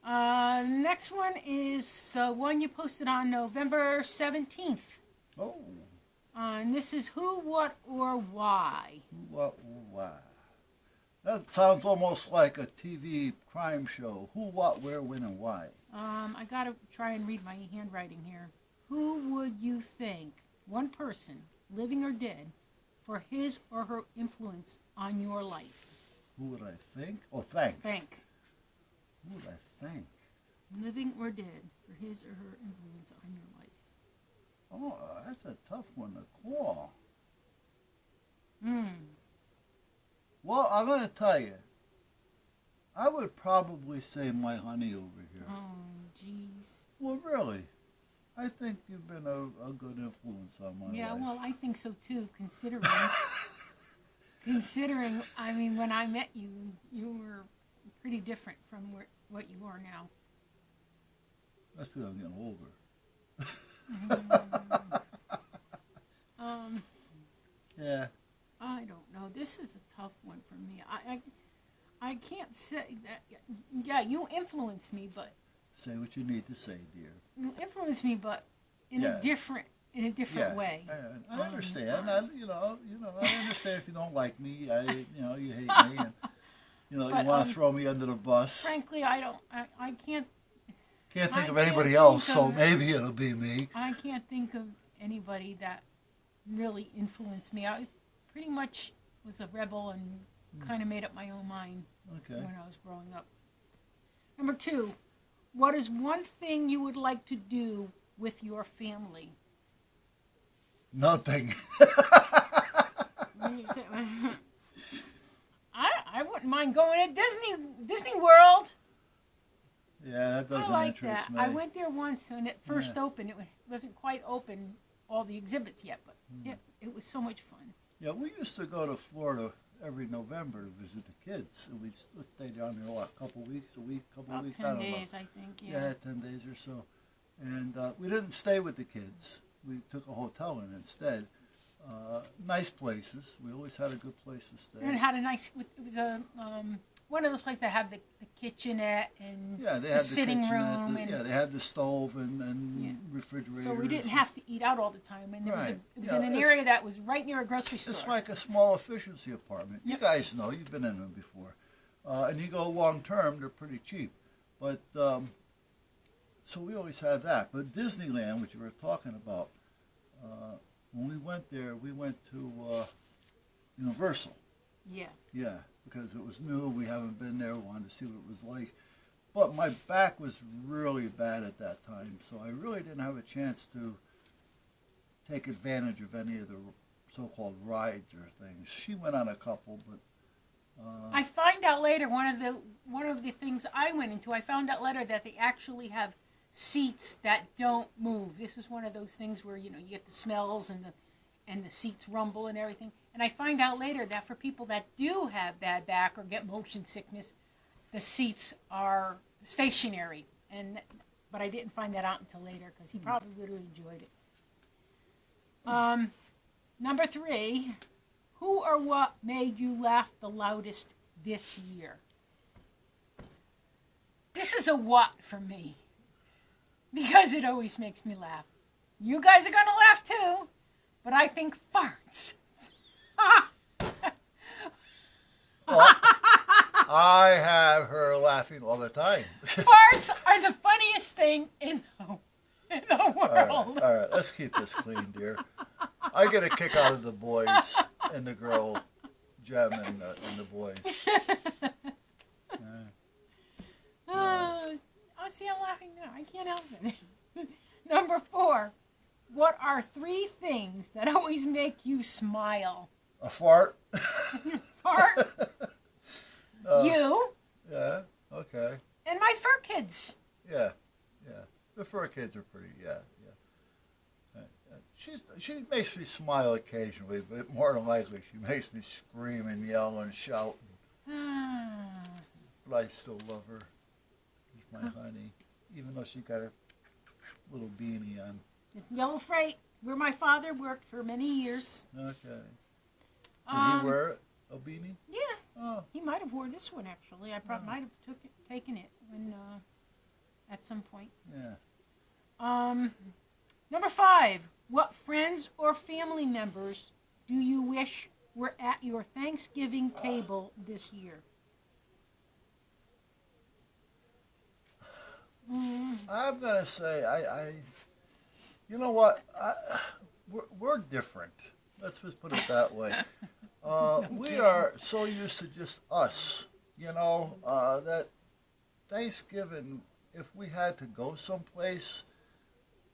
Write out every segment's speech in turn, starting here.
Next one is one you posted on November 17th. Oh. And this is who, what, or why. Who, what, why? That sounds almost like a TV crime show. Who, what, where, when, and why. I gotta try and read my handwriting here. Who would you think, one person, living or dead, for his or her influence on your life? Who would I think? Oh, thank. Think. Who would I thank? Living or dead, for his or her influence on your life. Oh, that's a tough one to call. Well, I'm going to tell you. I would probably say my honey over here. Oh, jeez. Well, really. I think you've been a good influence on my life. Yeah, well, I think so too, considering, I mean, when I met you, you were pretty different from what you are now. That's because I'm getting older. Yeah. I don't know. This is a tough one for me. I can't say that. Yeah, you influence me, but Say what you need to say, dear. you influence me, but in a different way. I understand. I understand if you don't like me. You hate me, and you want to throw me under the bus. Frankly, I don't. I can't. Can't think I of can't anybody think else, of- so maybe it'll be me. I can't think of anybody that really influenced me. I pretty much was a rebel and kind of made up my own mind Okay. when I was growing up. Number 2, what is one thing you would like to do with your family? Nothing. I wouldn't mind going to Disney World. Yeah, that doesn't I like interest that. me. I went there once when it first opened. It wasn't quite open, all the exhibits yet, but it was so much fun. Yeah, we used to go to Florida every November to visit the kids. And we'd stay down there, a couple weeks, couple About weeks. 10 days, I think, yeah. 10 days or so. And we didn't stay with the kids. We took a hotel in instead. Nice places. We always had a good place to stay. And it had a nice, it was a, one of those places that have the kitchenette and They had the the sitting kitchenette, room. And they had the stove and refrigerator. so we didn't have to eat out all the time. And it was Right. in an area that was right near a grocery store. It's like a small efficiency apartment. You Yep. guys know, you've been in them before. And you go long term, they're pretty cheap. But, so we always had that. But Disneyland, which you were talking about, when we went there, we went to Universal. Yeah. Yeah, because it was new. We haven't been there. We wanted to see what it was like. But my back was really bad at that time, so I really didn't have a chance to take advantage of any of the so-called rides or things. She went on a couple, but I find out later, one of the things I went into, I found out later that they actually have seats that don't move. This is one of those things where you get the smells and the seats rumble and everything. And I find out later that for people that do have bad back or get motion sickness, the seats are stationary. But I didn't find that out until later because he probably would have enjoyed it. Number 3, who or what made you laugh the loudest this year? This is a what for me because it always makes me laugh. You guys are going to laugh too, but I think farts. well, I have her laughing all the time. Farts are the funniest thing in the world. All right, let's keep this clean, dear. I get a kick out of the boys and the girl, Jem and the boys. See, I'm laughing now. I can't help it. Number 4, what are 3 things that always make you smile? A fart. Fart. You. Yeah. Okay. And my fur kids. Yeah. The fur kids are pretty. Yeah. She makes me smile occasionally, but more than likely she makes me scream and yell and shout. But I still love her. She's my honey, even though she got a little beanie on. Yellow Freight, where my father worked for many years. Okay. Did he wear a beanie? Yeah. Oh. He might have wore this one actually. I probably might have taken it when at some point. Yeah. Number 5. What friends or family members do you wish were at your Thanksgiving table this year? I'm gonna say you know what? We're different. Let's just put it that way. We are so used to just us, that Thanksgiving, if we had to go someplace,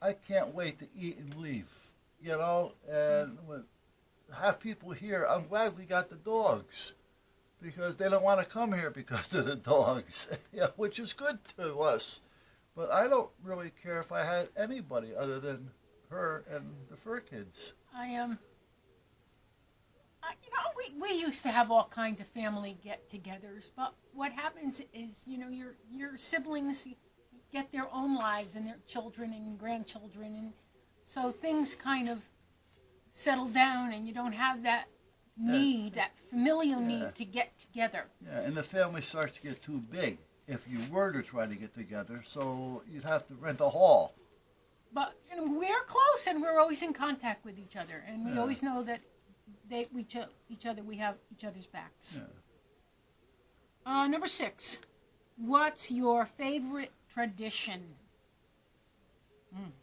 I can't wait to eat and leave, and have people here. I'm glad we got the dogs because they don't want to come here because of the dogs, which is good to us. But I don't really care if I had anybody other than her and the fur kids. We used to have all kinds of family get-togethers, but what happens is, your siblings get their own lives and their children and grandchildren, and so things kind of settle down, and you don't have that need, that familial need to get together. Yeah, and the family starts to get too big if you were to try to get together, so you'd have to rent a hall. But we're close, and we're always in contact with each other, and we always know that we have each other's backs. Yeah. Number 6. What's your favorite tradition?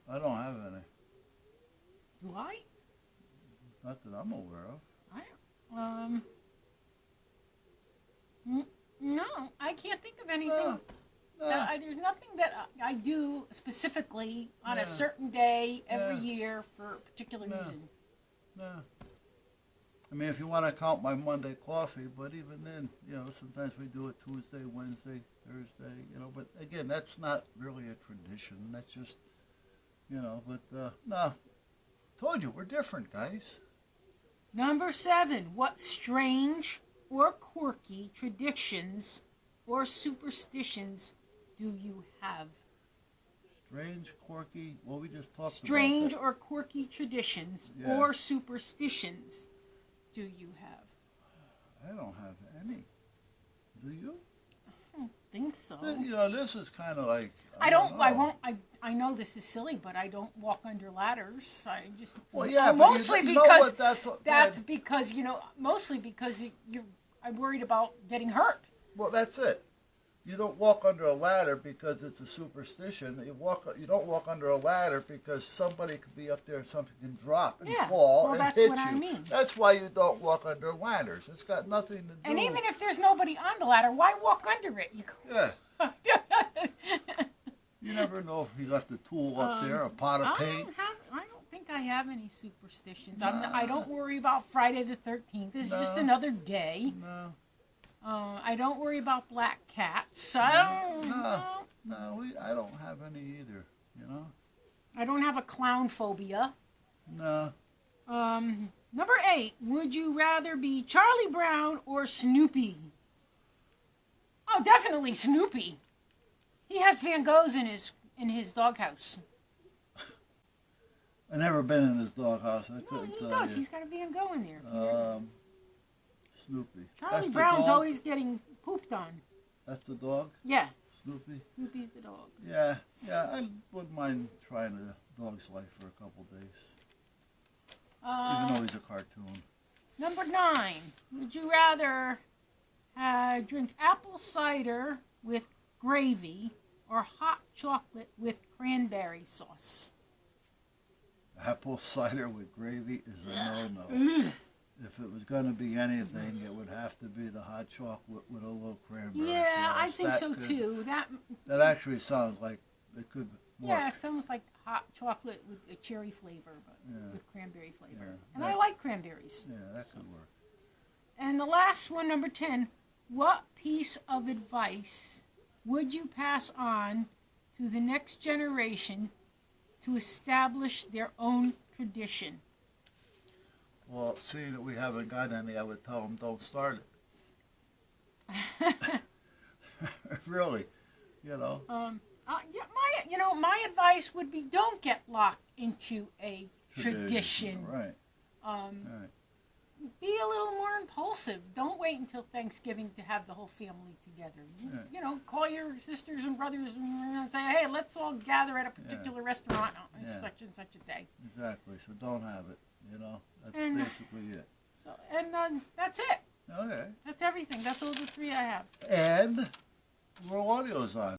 I don't have any. Why? Not that I'm aware of. No, I can't think of anything. No. There's nothing that I do specifically on a certain day every year for a particular reason. No. I mean, if you want to count my Monday coffee, but even then, sometimes we do it Tuesday, Wednesday, Thursday, but again, that's not really a tradition. That's just, but no. Told you, we're different, guys. Number 7. What strange or quirky traditions or superstitions do you have? Strange, quirky, well, we just talked Strange about or quirky traditions or superstitions do you have? I don't have any. Do you? I don't think so. This is kind of like... I know this is silly, but I don't walk under ladders. I just... Well, yeah, mostly because mostly because I'm worried about getting hurt. Well, that's it. You don't walk under a ladder because it's a superstition. You don't walk under a ladder because somebody could be up there and something can drop and fall and that's hit what you. I mean. That's why you don't walk under ladders. It's got nothing to do. And even if there's nobody on the ladder, why walk under it? Yeah. You never know if he left a tool up there, a pot of paint. I don't think I have any superstitions. I don't worry about Friday the 13th. It's just another day. No. I don't worry about black cats. I don't have any either, I don't have a clown phobia. No. Number 8. Would you rather be Charlie Brown or Snoopy? Oh, definitely Snoopy. He has Van Goghs in his doghouse. I've never been in his doghouse. I couldn't He tell does. you. He's got a Van Gogh in there. Snoopy. Charlie Brown's always getting pooped on. That's the dog? Yeah. Snoopy? Snoopy's the dog. Yeah, I wouldn't mind trying a dog's life for a couple days. Even though he's a cartoon. Number 9. Would you rather drink apple cider with gravy or hot chocolate with cranberry sauce? Apple cider with gravy is a no-no. If it was going to be anything, it would have to be the hot chocolate with a little cranberry sauce. Yeah, I think so too. That actually sounds like it could work. Yeah, it's almost like hot chocolate with a cherry flavor, but with cranberry flavor. Yeah, and I like cranberries. Yeah, that could work. And the last one, number 10. What piece of advice would you pass on to the next generation to establish their own tradition? Well, seeing that we haven't got any, I would tell them don't start it. Really, my advice would be don't get locked into a tradition. Right. Right. be a little more impulsive. Don't wait until Thanksgiving to have the whole family together. Yeah. You know, call your sisters and brothers and say, hey, let's all gather at a particular restaurant on such and such a day. Exactly. So don't have it. You know, that's And- basically it. So, and that's it. Okay. That's everything. That's all the three I have. And we're audio's on.